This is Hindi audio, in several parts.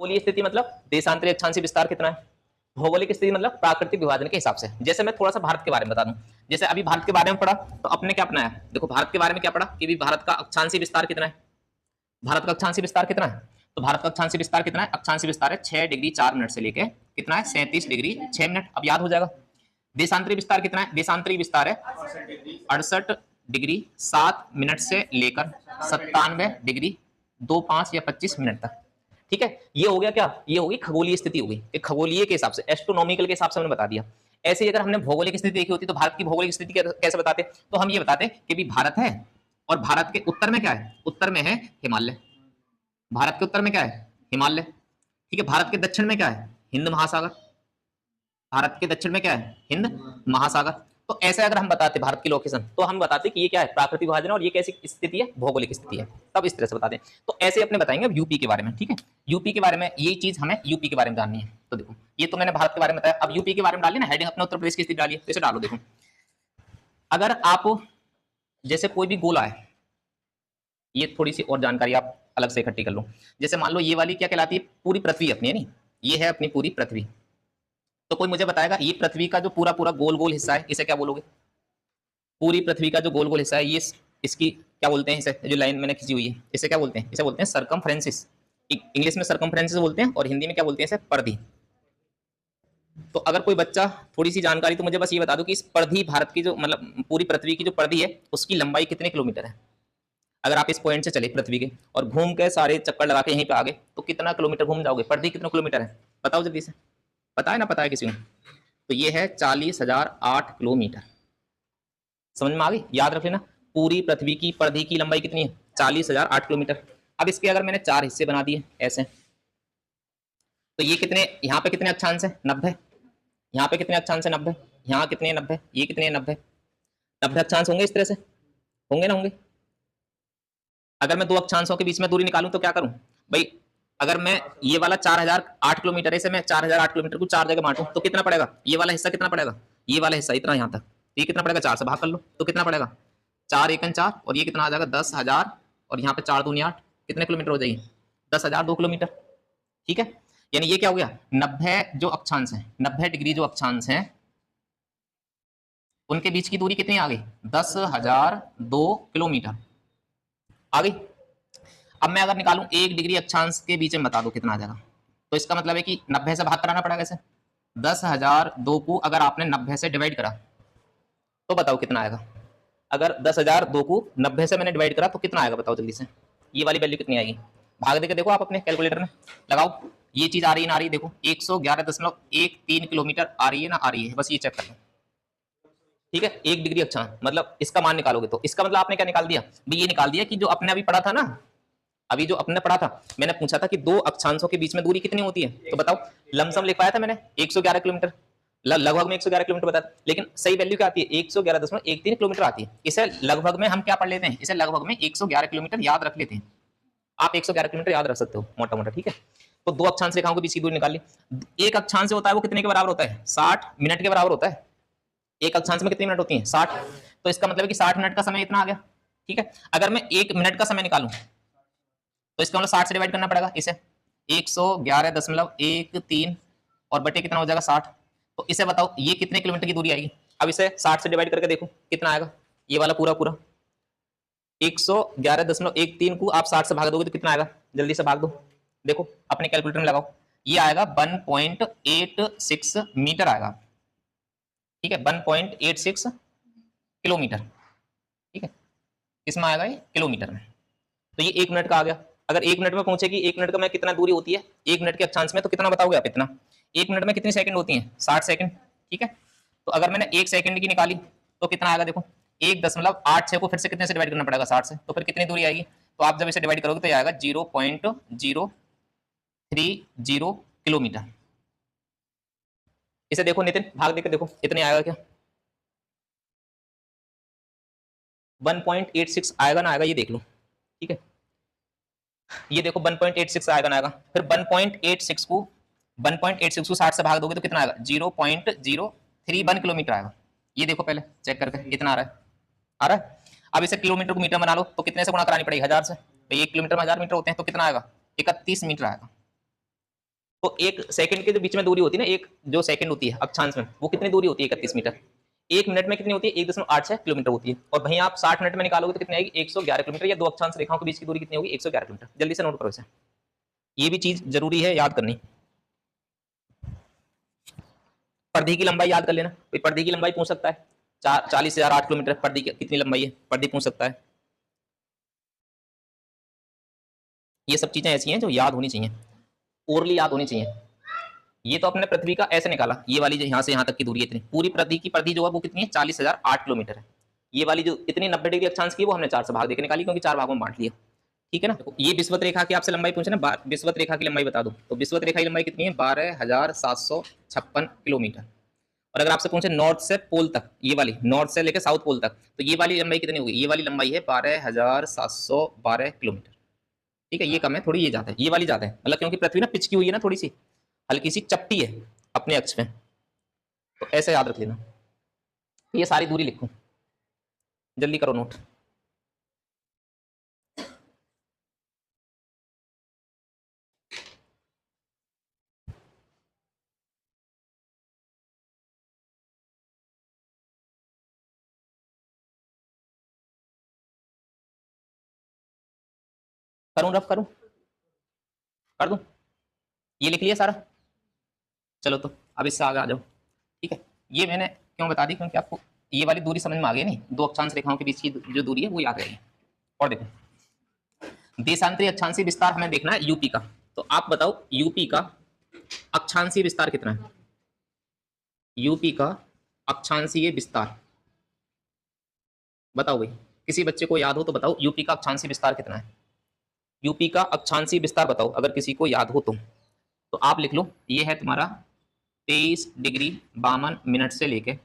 भौगोलिक स्थिति मतलब देशांतरी अक्षांशीय विस्तार कितना है, भौगोलिक स्थिति मतलब प्राकृतिक विभाजन के हिसाब से। जैसे मैं थोड़ा सा भारत के बारे में बता दूं, जैसे अभी भारत के बारे में पढ़ा तो अपने क्या अपनाया, देखो भारत के बारे में क्या पढ़ा कि भी भारत का अक्षांशीय विस्तार कितना है, भारत का अक्षांशीय विस्तार कितना है, तो भारत का अक्षांशीय विस्तार कितना है, अक्षांशीय विस्तार है 6 डिग्री 4 मिनट से लेके कितना है 37 डिग्री 6 मिनट, अब याद हो जाएगा। देशांतरी विस्तार कितना है, देशांतरी विस्तार है 68 डिग्री 7 मिनट से लेकर 97 डिग्री 25 या 25 मिनट तक। ठीक है, ये हो गया क्या, ये होगी खगोलीय स्थिति होगी, खगोलीय के हिसाब से, एस्ट्रोनॉमिकल के हिसाब से हमने बता दिया। ऐसे ही अगर हमने भौगोलिक स्थिति देखी होती तो भारत की भौगोलिक स्थिति कैसे बताते, तो हम ये बताते कि भी भारत है और भारत के उत्तर में क्या है, उत्तर में है हिमालय, भारत के उत्तर में क्या है हिमालय, ठीक है। भारत के दक्षिण में क्या है, हिंद महासागर, भारत के दक्षिण में क्या है, हिंद महासागर। तो ऐसे अगर हम बताते भारत की लोकेशन तो हम बताते कि ये क्या है, प्राकृतिक विभाजन और ये कैसी स्थिति है, भौगोलिक स्थिति है, तब इस तरह से बताते। तो ऐसे अपने बताएंगे यूपी के बारे में, ठीक है, यूपी के बारे में ये चीज हमें यूपी के बारे में जाननी है। तो देखो ये तो मैंने भारत के बारे में बताया, अब यूपी के बारे में डालिए ना, हेडिंग अपने उत्तर प्रदेश की स्थिति डालिए, तो इसे डालो। देखो अगर आप जैसे कोई भी गोला है, ये थोड़ी सी और जानकारी आप अलग से इकट्ठी कर लो। जैसे मान लो ये वाली क्या कहलाती है, पूरी पृथ्वी अपनी है नहीं, ये है अपनी पूरी पृथ्वी। तो कोई मुझे बताएगा ये पृथ्वी का जो पूरा पूरा गोल गोल हिस्सा है इसे क्या बोलोगे, पूरी पृथ्वी का जो गोल गोल हिस्सा है ये इसकी क्या बोलते हैं, इसे जो लाइन मैंने खींची हुई है इसे क्या बोलते हैं, इसे बोलते हैं सरकमफ्रेंसिस। इंग्लिश में सरकमफ्रेंसिस बोलते हैं और हिंदी में क्या बोलते हैं, इसे परिधि। तो अगर कोई बच्चा थोड़ी सी जानकारी तो मुझे बस ये बता दो कि इस परिधि, भारत की जो मतलब पूरी पृथ्वी की जो परिधि है उसकी लंबाई कितने किलोमीटर है। अगर आप इस पॉइंट से चले पृथ्वी के और घूम के सारे चक्कर लगा के यहीं पे आ गए तो कितना किलोमीटर घूम जाओगे, परिधि कितना किलोमीटर है बताओ जल्दी से, पता है ना, पता है किसी को, तो ये है 40,008 किलोमीटर। समझ में आ गई, याद रख लेना, पूरी पृथ्वी की परिधि की लंबाई कितनी है, 40,008 किलोमीटर। अब इसके अगर मैंने 4 हिस्से बना दिए ऐसे, तो ये कितने, यहाँ पे कितने अक्षांश है 90, यहाँ पे कितने अक्षांश है 90, यहाँ कितने 90, ये कितने 90, 90 अक्षांश होंगे इस तरह से, होंगे ना होंगे। अगर मैं दो अक्षांशों के बीच में दूरी निकालूं तो क्या करूं भाई, अगर मैं ये वाला 4008 किलोमीटर है, इसे मैं 4008 किलोमीटर को 4 जगह बांटूं तो कितना पड़ेगा, ये वाला हिस्सा कितना पड़ेगा, ये वाला हिस्सा इतना यहाँ तक, ये कितना पड़ेगा, 4 से भाग कर लो तो कितना पड़ेगा, 4 एकन 4 और ये कितना आ जाएगा 10,000 और यहाँ पे 4 दूनी 8, कितने किलोमीटर हो जाएगी 10,002 किलोमीटर। ठीक है, यानी ये क्या हो गया, 90 जो अक्षांश है, 90 डिग्री जो अक्षांश है उनके बीच की दूरी कितनी आ गई, 10,002 किलोमीटर आ गई। अब मैं अगर निकालूं 1 डिग्री अक्षांश के बीच में बता दो कितना आ जाएगा, तो इसका मतलब है कि 90 से भाग कराना पड़ेगा। ऐसे 10,002 को अगर आपने 90 से डिवाइड करा तो बताओ कितना आएगा, अगर 10,002 को 90 से मैंने डिवाइड करा तो कितना आएगा बताओ जल्दी से, ये वाली वैल्यू कितनी आएगी, भाग देके देखो आप अपने कैलकुलेटर में लगाओ, ये चीज आ रही है ना आ रही है, देखो 111.13 किलोमीटर आ रही है ना आ रही है, बस ये चेक कर लो। ठीक है, 1 डिग्री अक्षांश मतलब इसका मान निकालोगे तो इसका मतलब आपने क्या निकाल दिया भाई, ये निकाल दिया कि जो अपने अभी पढ़ा था ना, अभी जो अपने पढ़ा था, मैंने पूछा था कि दो अक्षांशों के बीच में दूरी कितनी होती है, तो बताओ लमसम लिख पाया था मैंने 111 किलोमीटर, लगभग में 111 किलोमीटर बताया, लेकिन सही वैल्यू क्या आती है 111.13 किलोमीटर आती है। इसे लगभग में हम क्या पढ़ लेते हैं, इसे लगभग में 111 किलोमीटर याद रख लेते हैं, आप 111 किलोमीटर याद रख सकते हो मोटा मोटा। ठीक है, तो दो अक्षांश रेखाओं के बीच की दूरी निकाल ली, एक अक्षांश होता है वो कितने के बराबर होता है, 60 मिनट के बराबर होता है। एक अक्षांश में कितनी मिनट होती है 60, तो इसका मतलब है कि 60 मिनट का समय इतना आ गया। ठीक है, अगर मैं 1 मिनट का समय निकालूं तो इसका मतलब 60 से डिवाइड करना पड़ेगा इसे, 111.13 और बटे कितना हो जाएगा 60, तो इसे बताओ ये कितने किलोमीटर की दूरी आएगी। अब इसे 60 से डिवाइड करके देखो कितना आएगा, ये वाला पूरा पूरा 111.13 को आप 60 से भाग दोगे तो कितना आएगा, जल्दी से भाग दो, देखो अपने कैलकुलेटर में लगाओ, ये आएगा 1.86 मीटर आएगा। ठीक है, 1.86 किलोमीटर। ठीक है, किसमें आएगा ये, किलोमीटर में, तो ये 1 मिनट का आ गया। अगर 1 मिनट में पहुंचेगी, 1 मिनट का में कितना दूरी होती है 1 मिनट के अक्षांश में, तो कितना बताओगे आप इतना, 1 मिनट में कितनी सेकंड होती है 60 सेकंड। ठीक है, तो अगर मैंने 1 सेकंड की निकाली तो कितना आएगा, देखो 1.86 को फिर से कितने से डिवाइड करना पड़ेगा 60 से, तो फिर कितनी दूरी आएगी, तो आप जब इसे डिवाइड करोगे तो आएगा 0.030 किलोमीटर। इसे देखो नितिन, भाग देकर देखो इतने आएगा क्या, 1.86 आएगा ना आएगा ये देख लो। ठीक है, ये देखो 1.86 आएगा ना आएगा, फिर 1.86 को 60 से भाग दोगे तो कितना आएगा 0.031 किलोमीटर आएगा। ये देखो पहले चेक करके कितना आ रहा है, आ रहा है। अब इसे किलोमीटर को मीटर बना लो तो कितने से गुणा करानी पड़ेगी 1000 से, भाई 1 किलोमीटर में 1000 मीटर होते हैं, तो कितना आएगा 31 मीटर आएगा। तो एक सेकंड के जो बीच में दूरी होती है ना, एक जो सेकंड होती है अक्षांश में, वो कितनी दूरी होती है? 31 मीटर। एक मिनट में कितनी होती है? 1.86 किलोमीटर होती है। और वहीं आप 60 मिनट में निकालोगे तो कितनी आएगी? 111 किलोमीटर। या दो अक्षांश रेखाओं के बीच की दूरी कितनी होगी? 111 किलोमीटर। जल्दी से नोट करो इसे, ये भी चीज जरूरी है याद करनी। परिधि की लंबाई याद कर लेना, कोई परिधि की लंबाई पूछ सकता है। 40,008 किलोमीटर परिधि कितनी लंबाई है, परिधि पूछ सकता है। ये सब चीजें ऐसी हैं जो याद होनी चाहिए, ओरली याद होनी चाहिए। ये तो अपने पृथ्वी का ऐसे निकाला, ये वाली जो यहाँ से यहाँ तक की दूरी है इतनी, पूरी पृथ्वी की परिधि जो है वो कितनी है? 40,008 किलोमीटर है। ये वाली जो इतनी 90 डिग्री अक्षांश की है वो हमने 4 से भाग देकर निकाली, क्योंकि 4 भागों में बांट लिया। ठीक है ना। ये विषुवत रेखा की आपसे लंबाई पूछे ना, विषुवत रेखा की लंबाई बता दो, तो विषुवत रेखा की लंबाई कितनी है? 12,756 किलोमीटर। और अगर आपसे पूछे नॉर्थ से पोल तक, ये वाली नॉर्थ से लेकर साउथ पोल तक, तो ये वाली लंबाई कितनी होगी? ये वाली लंबाई है 12,712 किलोमीटर। ठीक है, ये कम है थोड़ी, ये ज्यादा है, ये वाली ज्यादा है, मतलब क्योंकि पृथ्वी ना पिच की हुई है ना, थोड़ी सी हल्की सी चपटी है अपने अक्ष में, तो ऐसे याद रख लेना। ये सारी दूरी लिखो, जल्दी करो नोट। करूं रफ करूं, कर दूं? ये लिख लिया सारा? चलो तो अब इससे आगे आ जाओ। ठीक है, ये मैंने क्यों बता दी? क्योंकि आपको ये वाली दूरी समझ में आ गई नहीं, दो अक्षांश रेखाओं के बीच की जो दूरी है वो याद रहेगी। और देखो, देशांतरी अक्षांशीय विस्तार हमें देखना है यूपी का। तो आप बताओ यूपी का अक्षांशीय विस्तार कितना है? यूपी का अक्षांशीय विस्तार बताओ भाई, किसी बच्चे को याद हो तो बताओ, यूपी का अक्षांशीय विस्तार कितना है? यूपी का अक्षांशीय विस्तार बताओ, अगर किसी को याद हो तो आप लिख लो। ये है तुम्हारा 23 डिग्री 52 मिनट से लेके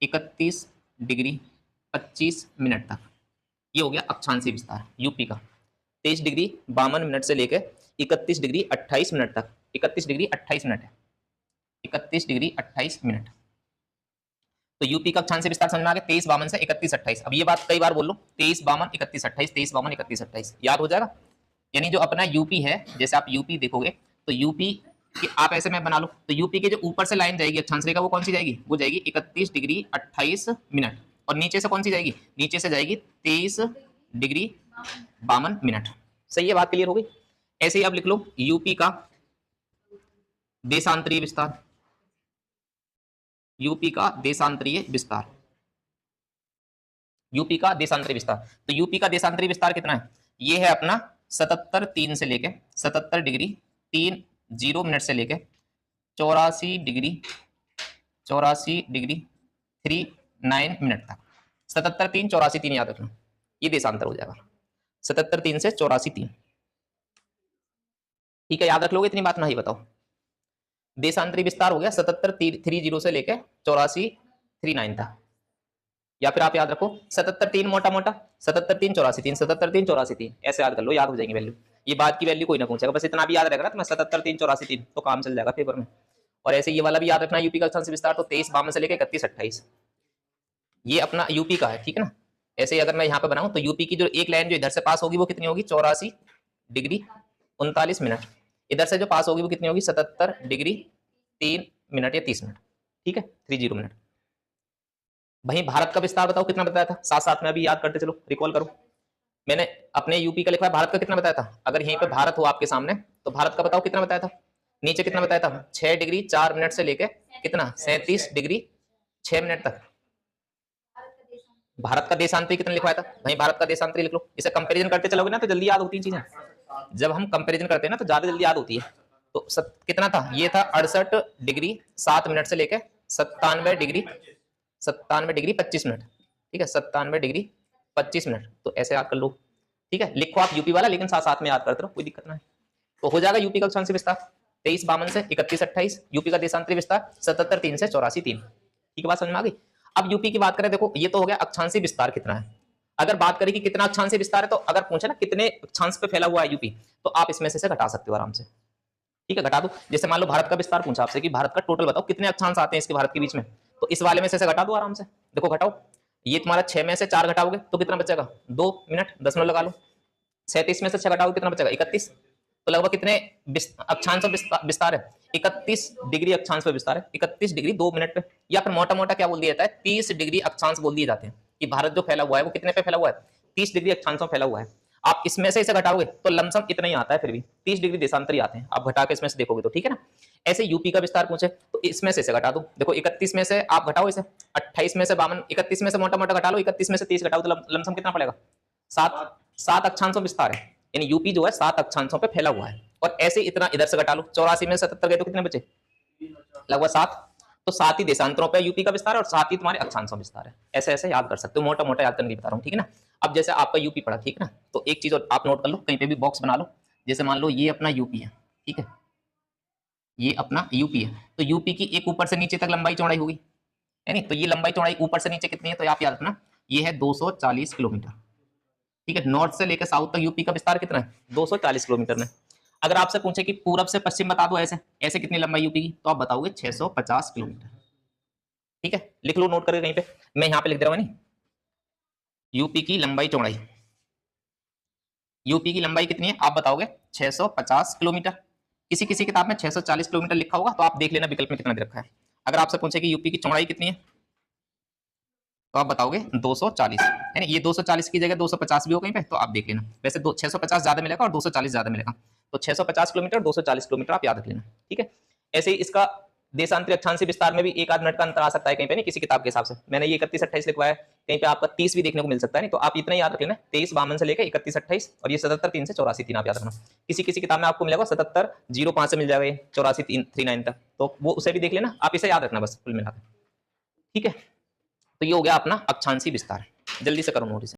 31 डिग्री 25 मिनट तक, ये हो गया अक्षांशीय विस्तार यूपी का। 23 डिग्री 52 मिनट से लेके 31 डिग्री 28 मिनट तक। 31 डिग्री 28 मिनट है, 31 डिग्री 28 मिनट। तो यूपी का अक्षांशीय विस्तार समझ में आ गया, 23 52 से 31 28। अब ये बात कई बार बोल लो, 23 52 31 28, 23 52 31 28, याद हो जाएगा। यानी जो अपना यूपी है, जैसे आप यूपी देखोगे तो यूपी कि आप ऐसे में बना लो, तो यूपी के जो ऊपर से लाइन जाएगी अक्षांश रेखा, वो कौन सी जाएगी? वो जाएगी 31 डिग्री 28 मिनट। और नीचे से कौन सी जाएगी? नीचे से जाएगी 23 डिग्री 52 मिनट। सही है, बात क्लियर हो गई। ऐसे ही अब लिख लो यूपी का देशांतरीय विस्तार, यूपी का देशांतरीय विस्तार, यूपी का देशांतरीय विस्तार। तो यूपी का देशांतरीय विस्तार कितना है? ये है अपना 77 से लेके 77 डिग्री 30 मिनट से लेके 84 डिग्री 39 मिनट तक। 77 3 84 3 याद रखना, ये देशांतर हो जाएगा। 77 3 से 84 3। ठीक है, याद रख लोगे इतनी बात? नहीं बताओ, देशांतरी विस्तार हो गया 77 30 से लेके 84 39 तक। या फिर आप याद रखो 77 3 मोटा मोटा 77 3 84 3, 77 3 84 3, ऐसे याद कर लो, याद हो जाएंगे वैल्यू। ये बात की वैल्यू कोई ना पूछेगा, बस इतना भी याद रहेगा ना तुम्हें, 77 3 84 3, तो काम चल जाएगा पेपर में। और ऐसे ये वाला भी याद रखना यूपी का अक्षांशीय विस्तार, तो 23 52 से लेकर 31 28, ये अपना यूपी का है। ठीक है ना। ऐसे ही अगर मैं यहाँ पे बनाऊं तो यूपी की जो एक लाइन जो इधर से पास होगी वो कितनी होगी? 84 डिग्री 39 मिनट। इधर से जो पास होगी वो कितनी होगी? 77 डिग्री 3 मिनट या 30 मिनट। ठीक है, 30 मिनट। वहीं भारत का विस्तार बताओ कितना बताया था? साथ साथ में अभी याद करते चलो, रिकॉल करो। मैंने अपने यूपी का लिखा है, भारत का कितना बताया था? अगर यहीं पे भारत हो आपके सामने तो भारत का बताओ कितना बताया था? नीचे कितना बताया था? 6 डिग्री 4 मिनट से लेके कितना? 37 डिग्री 6 मिनट तक। भारत का देशांतरी कितना लिखवाया था? वहीं भारत का देशांतरी लिख लो। इसे कंपैरिजन करते चलोगे ना तो जल्दी याद होती है चीजें। जब हम कंपैरिजन करते हैं ना तो ज्यादा जल्दी याद होती है। तो कितना था? ये था 68 डिग्री 7 मिनट से लेके 97 डिग्री 25 मिनट। ठीक है, 97 डिग्री 25 मिनट। तो ऐसे याद कर लो। ठीक है, लिखो आप यूपी वाला, लेकिन साथ साथ में याद करते रहो, कोई दिक्कत नहीं। तो हो जाएगा यूपी का अक्षांशीय विस्तार 23 52 से 31 28। यूपी का देशांतरी विस्तार 77 3 से 84 3। ठीक है, बात समझ में आ गई। अब यूपी की बात करें, देखो ये तो हो गया अक्षांशीय विस्तार कितना है। अगर बात करें कि कितना अक्षांशीय विस्तार है, तो अगर पूछे ना कितने अक्षांश पे फैला हुआ है यूपी, तो आप इसमें से घटा सकते हो आराम से। ठीक है, घटा दो। जैसे मान लो भारत का विस्तार पूछा आपसे कि भारत का टोटल बताओ कितने अक्षांश आते हैं इसके भारत के बीच में, तो इस वाले में से घटा दो आराम से। देखो घटाओ, ये तुम्हारा 6 में से 4 घटाओगे तो कितना बचेगा? 2 मिनट 10 मिनट लगा लो। 37 में से 6 घटाओगे कितना बचेगा? 31। तो लगभग कितने अक्षांश पे विस्तार है? 31 डिग्री अक्षांश पे विस्तार है, 31 डिग्री 2 मिनट पे, या फिर मोटा मोटा क्या बोल दिया जाता है, 30 डिग्री अक्षांश बोल दिए जाते हैं कि भारत जो फैला हुआ है वो कितने पे फैला हुआ है, 30 डिग्री अक्षांश में फैला हुआ है। आप इसमें से इसे घटाओगे तो लमसम इतना ही आता है, फिर भी 30 डिग्री देशांतर ही आते हैं, आप घटा के इसमें से देखोगे तो, ठीक है ना। ऐसे यूपी का विस्तार पूछे तो इसमें से इसे घटा दो, देखो 31 में से आप घटाओ इसे, 28 में से 52, 31 में से मोटा मोटा घटा लो, 31 में से 30 घटाओ तो लमसम कितना पड़ेगा, 7 अक्षांशों विस्तार है, यानी यूपी जो है 7 अक्षांशों पे फैला हुआ है। और ऐसे इतना इधर से घटा लो, 84 में 77 गए तो कितने बचे, लगभग 7। तो 7 ही देशांतरों पे यूपी का विस्तार है और 7 ही तुम्हारे अक्षांशों विस्तार है। ऐसे ऐसे याद कर सकते हो, मोटा मोटा याद करने की बता रहा हूँ, ठीक है ना। अब जैसे आपका यूपी पड़ा, ठीक है ना, तो एक चीज और आप नोट कर लो, कहीं पे भी बॉक्स बना लो, जैसे मान लो ये अपना यूपी है, ठीक है, ये अपना यूपी है, तो यूपी की एक ऊपर से नीचे तक लंबाई चौड़ाई होगी, है नहीं, तो ये लंबाई चौड़ाई ऊपर से नीचे कितनी है, तो आप याद रखना ये है 240 किलोमीटर, ठीक है। नॉर्थ से लेकर साउथ तक यूपी का विस्तार कितना है, 240 किलोमीटर में। अगर आपसे पूछे कि पूरब से पश्चिम बता दो, ऐसे ऐसे कितनी लंबाई यूपी की, तो आप बताओगे 650 किलोमीटर, ठीक है। लिख लो नोट करके कहीं पे, मैं यहाँ पे लिख दे रहा हूँ, नहीं, यूपी की लंबाई चौड़ाई, यूपी की लंबाई कितनी है आप बताओगे 650 किलोमीटर। किसी किसी किताब में 640 किलोमीटर लिखा होगा, तो आप देख लेना विकल्प में कितना दे रखा है। अगर आपसे पूछे कि यूपी की चौड़ाई कितनी है, तो आप बताओगे 240, है ना, ये 240 की जगह 250 भी हो कहीं पे, तो आप देख लेना। वैसे 650 ज्यादा मिलेगा और 240 ज्यादा मिलेगा, तो 650 किलोमीटर 240 किलोमीटर आप याद रख लेना, ठीक है। ऐसे ही इसका देशांतरी अक्षांशी विस्तार में भी 1 आध मिनट का अंतर आ सकता है कहीं पे, नहीं किसी किताब के हिसाब से, मैंने ये 31-28 लिखवाया है, कहीं पे आपका 30 भी देखने को मिल सकता है, नहीं, तो आप इतना याद रख लेना, 23-52 से लेकर 31-28, और ये 77-3 से 84-3 आप याद रखना। किसी किसी किताब में आपको मिलेगा 77-05 से मिल जाएगा, 84-39 तक, तो वो उसे भी देख लेना, आप इसे याद रखना बस कुल मिलाकर, ठीक है। तो ये हो गया अपना अक्षांशी विस्तार। जल्दी से करो नोट इसे।